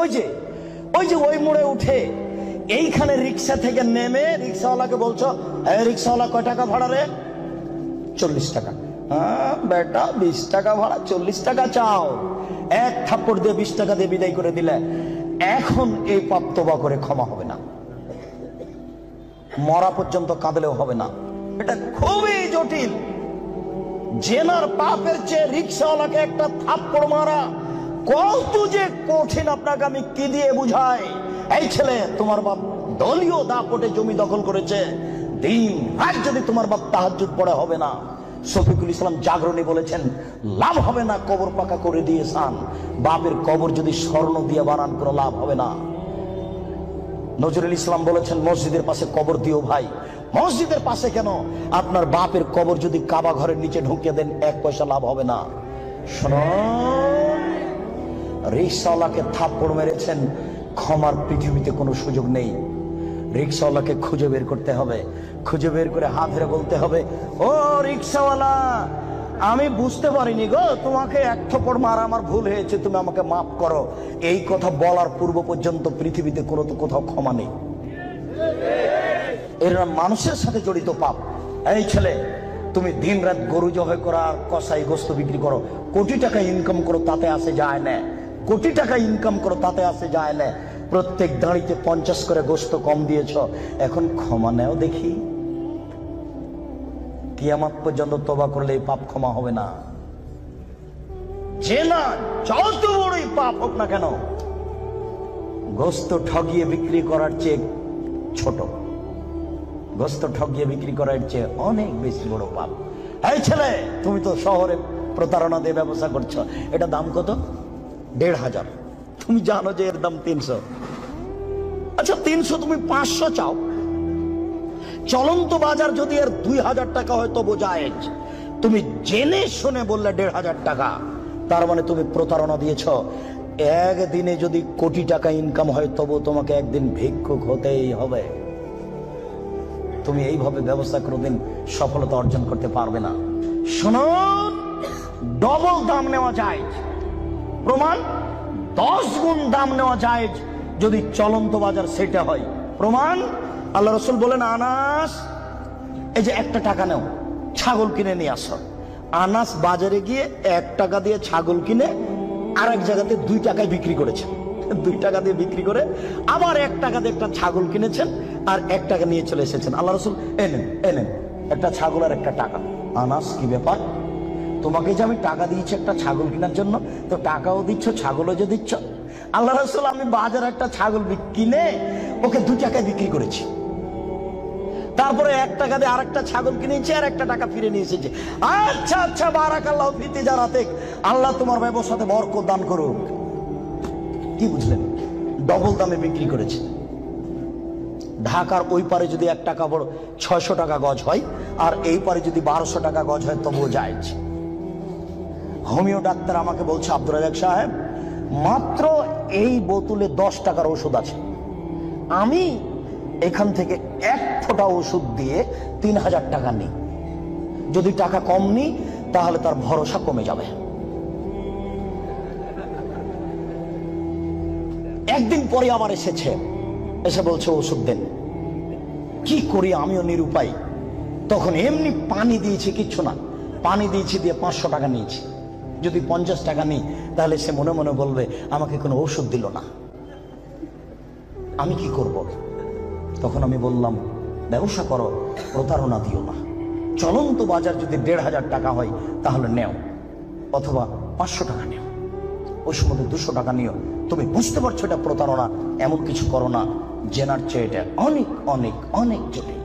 ওই যে ওই মোড়ে উঠে এইখানে রিক্সা থেকে নেমে রিক্সাওয়ালাকে বলছো, হ্যাঁ রিক্সাওয়ালা কয় টাকা ভাড়া রে? 40 টাকা। হ্যাঁ বেটা 20 টাকা ভাড়া, 40 টাকা চাও। এক থাপ্পড় দিয়ে 20 টাকা দিয়ে বিদায় করে দিলে। এখন এই পাপ তওবা করে ক্ষমা হবে না, মরা পর্যন্ত কাঁদলেও হবে না। এটা খুবই জটিল। জেনার পাপের চেয়ে রিক্সাওয়ালাকে একটা থাপ্পড় মারা কত যে কঠিন, আপনাকে আমি কি দিয়ে বুঝাই? এই ছেলে, তোমার বাপ দলীয় দাপটে জমি দখল করেছে, দিন রাত যদি তোমার বাপ তাহাজ্জুদ পড়ে হবে না। শফিকুল ইসলাম জাগরণী বলেছেন, লাভ হবে না কবর পাকা করে দিয়ে সান, বাপের কবর যদি স্বর্ণ দিয়ে বানান কোনো লাভ হবে না। নজরুল ইসলাম বলেছেন, মসজিদের পাশে কবর দিও ভাই। মসজিদের পাশে কেন, আপনার বাপের কবর যদি কাবা ঘরের নিচে ঢুকিয়ে দেন 1 পয়সা লাভ হবে না। শুনুন, রিক্সাওয়ালাকে থাপ্পড় মেরেছেন, ক্ষমার পৃথিবীতে কোনো সুযোগ নেই। রিক্সাওয়ালাকে খুঁজে বের করতে হবে, খুঁজে বের করে হাত ধরে বলতে হবে, ও রিক্সাওয়ালা, আমি বুঝতে পারিনি গো, তোমাকে এক থাপ্পড় মারা আমার ভুল হয়েছে, তুমি আমাকে মাফ করো। এই কথা বলার পূর্ব পর্যন্ত পৃথিবীতে কোথাও ক্ষমা নেই। এরা মানুষের সাথে জড়িত পাপ। এই ছেলে, তুমি দিন রাত গরু জবাই করা, কসাই গোস্ত বিক্রি করো, কোটি টাকা ইনকাম করো, তাতে আসে যায় না। কোটি টাকা ইনকাম করো, তাতে আসে যায় না। প্রত্যেক দাঁড়িতে 50 করে গোস্ত কম দিয়েছ, এখন ক্ষমা নেও দেখি। কিয়ামত পর্যন্ত তওবা করলে এই পাপ ক্ষমা হবে না। যে না যত বড়ই পাপ হোক না কেন, গোস্ত ঠগিয়ে বিক্রি করার চেয়ে ছোট, গোস্ত ঠগিয়ে বিক্রি করার চেয়ে অনেক বেশি বড় পাপ। এই ছেলে, তুমি তো শহরে প্রতারণা দিয়ে ব্যবসা করছো, এটা দাম কত? 1500। তুমি জানো যে এর দাম 300। আচ্ছা 300 তুমি 500 চাও, চলন্ত বাজার যদি এর 2000 টাকা হয় তবু জায়েজ। তুমি জেনে শুনে বললে 1500 টাকা, তার মানে তুমি প্রতারণা দিয়েছ। একদিনে যদি কোটি টাকা ইনকাম হয় তবু তোমাকে একদিন ভিক্ষুক হতেই হবে। তুমি এইভাবে ব্যবসা কোনোদিন সফলতা অর্জন করতে পারবে না। শুনুন, ডবল দাম নেওয়া যায়, প্রমাণ 10 গুণ দাম নেওয়া যায় যদি চলন্ত বাজার সেটা হয়। প্রমাণ, আল্লাহ রসুল বলেন, আনাস, এই যে 1 টাকা নাও, ছাগল কিনে নিয়ে আসো। আনাস বাজারে গিয়ে 1 টাকা দিয়ে ছাগল কিনে আরেক জায়গাতে 2 টাকায় বিক্রি করেছেন। 2 টাকা দিয়ে বিক্রি করে আবার 1 টাকা দিয়ে একটা ছাগল কিনেছেন আর 1 টাকা নিয়ে চলে এসেছেন। আল্লাহ রসুল, এনেন একটা ছাগল আর 1 টাকা। আনাস, কি ব্যাপার? তোমাকে যে আমি টাকা দিয়েছি একটা ছাগল কেনার জন্য, তো টাকাও দিচ্ছ, ছাগলও যে দিচ্ছ। আল্লাহ রসুল, আমি বাজারে একটা ছাগল কিনে ওকে 2 টাকায় বিক্রি করেছি, তারপরে 1 টাকা দিয়ে আরেকটা ছাগল কিনেছি আর 1 টাকা ফিরে নিয়ে এসেছি। আচ্ছা বারাকাল্লাহু ফি তিজারাতিক, আল্লাহ তোমার ব্যবসাতে বরকত দান করুক। কি বুঝলেন? ডবল দামে বিক্রি করেছে। ঢাকার ওই পারে যদি 1 টাকা বড় 600 টাকা গজ হয়, আর এই পারে যদি 1200 টাকা গজ হয় তবুও জায়েজ। হোমিও ডাক্তার আমাকে বলছে, আব্দুর রাজাক সাহেব, মাত্র এই বোতলে 10 টাকার ওষুধ আছে, আমি এখান থেকে 1 ফোঁটা ওষুধ দিয়ে 3000 টাকা নিই। যদি টাকা কম নিই তাহলে তার ভরসা কমে যাবে। একদিন পরে আবার এসে বলছে ওষুধ দেন। কি করি, আমিও নিরুপায়। তখন এমনি পানি দিয়েছি, কিচ্ছু না, পানি দিয়েছি, দিয়ে 500 টাকা নিয়েছি। যদি 50 টাকা নিই তাহলে সে মনে মনে বলবে আমাকে কোনো ওষুধ দিল না, আমি কি করব? তখন আমি বললাম, ব্যবসা করো, প্রতারণা দিও না। চলন্ত বাজার যদি 1500 টাকা হয় তাহলে নেও, অথবা 500 টাকা নেও, ওই সময় 200 টাকা নিও। তুমি বুঝতে পারছো এটা প্রতারণা, এমন কিছু করো না। জেনার চেয়ে এটা অনেক অনেক অনেক জটিল।